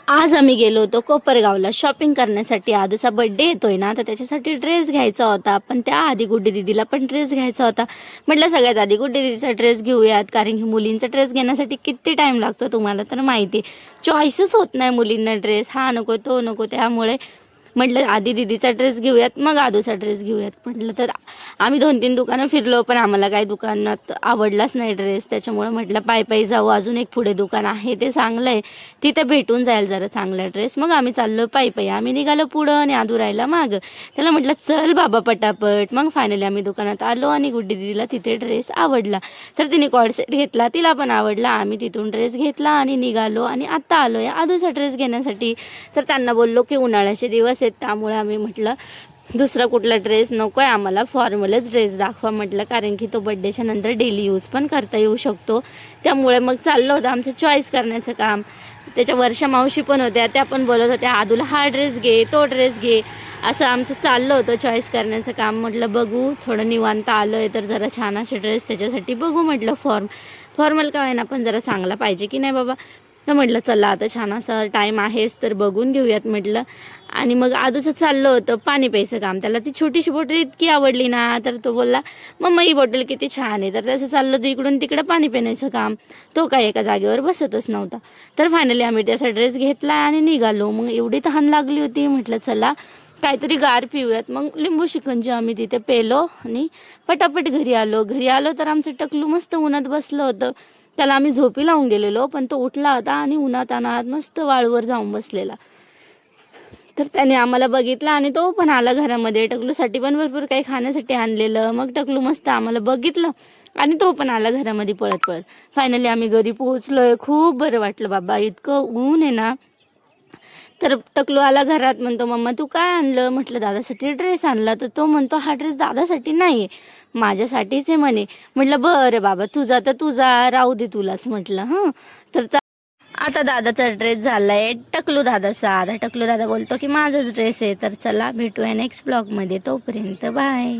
आज आम्ही गेलो होतो कोपरगावला शॉपिंग करण्यासाठी. आदूचा बर्थडे येतोय ना, तर त्याच्यासाठी ड्रेस घ्यायचा होता. पण त्या आधी गुड्डी दीदीला पण ड्रेस घ्यायचा होता. म्हटलं सगळ्यात आधी गुड्डी दीदीचा ड्रेस घेऊयात, कारण की मुलींचा ड्रेस घेण्यासाठी किती टाईम लागतो तुम्हाला तर माहिती. चॉईसच होत नाही मुलींना ड्रेस, हा नको तो नको. त्यामुळे म्हटलं आधी दीदीचा ड्रेस घेऊयात, मग आदूचा ड्रेस घेऊयात. म्हटलं तर आम्ही 2-3 दुकानं फिरलो, पण आम्हाला काही दुकानात आवडलाच नाही ड्रेस. त्याच्यामुळे म्हटलं पायी जाऊ. अजून एक पुढे दुकान आहे, ते चांगलं आहे, तिथे भेटून जाईल जरा चांगला ड्रेस. मग आम्ही चाललो पायी. आम्ही निघालो पुढं आणि आदू राहिला मागं. त्याला म्हटलं चल बाबा पटापट. मग फायनली आम्ही दुकानात आलो आणि गुड्डी दीदीला तिथे ड्रेस आवडला, तर तिने कॉर्ड सेट घेतला, तिला पण आवडला. आम्ही तिथून ड्रेस घेतला आणि निघालो आणि आत्ता आलो आहे आदूचा ड्रेस घेण्यासाठी. तर त्यांना बोललो की उन्हाळ्याचे दिवस आहेत, त्यामुळे आम्ही म्हटलं दुसरा कुठला ड्रेस नको आहे आम्हाला, फॉर्मलच ड्रेस दाखवा म्हटलं, कारण की तो बड्डेच्या नंतर डेली यूज पण करता येऊ शकतो. त्यामुळे मग चाललं होतं आमचं चॉईस करण्याचं काम. त्याच्या वर्षा मावशी पण होत्या, त्या पण बोलत होत्या आदूला हा ड्रेस घे, तो ड्रेस घे, असं आमचं चाललं होतं चॉईस करण्याचं काम. म्हटलं बघू, थोडं निवांत आलं आहे तर जरा छान असे ड्रेस त्याच्यासाठी बघू म्हटलं. फॉर्मल का ना, पण जरा चांगला पाहिजे की नाही बाबा. तर म्हटलं चला आता छान असा टाईम आहेच तर बघून घेऊयात म्हटलं. आणि मग आदूचं चाललं होतं पाणी प्यायचं काम. त्याला ती छोटीशी बॉटल इतकी आवडली ना, तर तो बोलला मम्मा ही बॉटल किती छान आहे. तर त्याचं चाललं होतं इकडून तिकडं पाणी पिण्याचं काम. तो काय एका जागेवर बसतच नव्हता. तर फायनली आम्ही त्याचा ड्रेस घेतला आणि निघालो. मग एवढी तहान लागली होती, म्हटलं चला काहीतरी गार पिऊयात. मग लिंबू शिकंजी आम्ही तिथे पेलो आणि पटापट घरी आलो तर आमचं टकलू मस्त उन्हात बसलं होतं. त्याला आम्ही झोपी लावून गेलेलो, पण तो उठला होता आणि उन्हात मस्त वाळूवर जाऊन बसलेला. तर त्याने आम्हाला बघितलं आणि तो पण आला घरामध्ये. टकलूसाठी पण भरपूर काही खाण्यासाठी आणलेलं. मग टकलू मस्त आम्हाला बघितलं आणि तो पण आला घरामध्ये पळत. फायनली आम्ही घरी पोहोचलोय. खूप बरं वाटलं बाबा, इतकं ऊन आहे ना. तर टकलू आला घरात, म्हणतो मम्मा तू काय आणलं. म्हटलं दादासाठी ड्रेस आणला. तर तो म्हणतो हा ड्रेस दादासाठी नाही आहे, माझ्यासाठीच आहे म्हणे. म्हटलं बरं बाबा, तुझा तर तुझा, राहू दे तुलाच म्हटलं. तर आता दादाचा ड्रेस झालाय टकलू दादाचा. आता टकलू दादा बोलतो की माझाच ड्रेस आहे. तर चला भेटूया नेक्स्ट ब्लॉगमध्ये, तोपर्यंत बाय.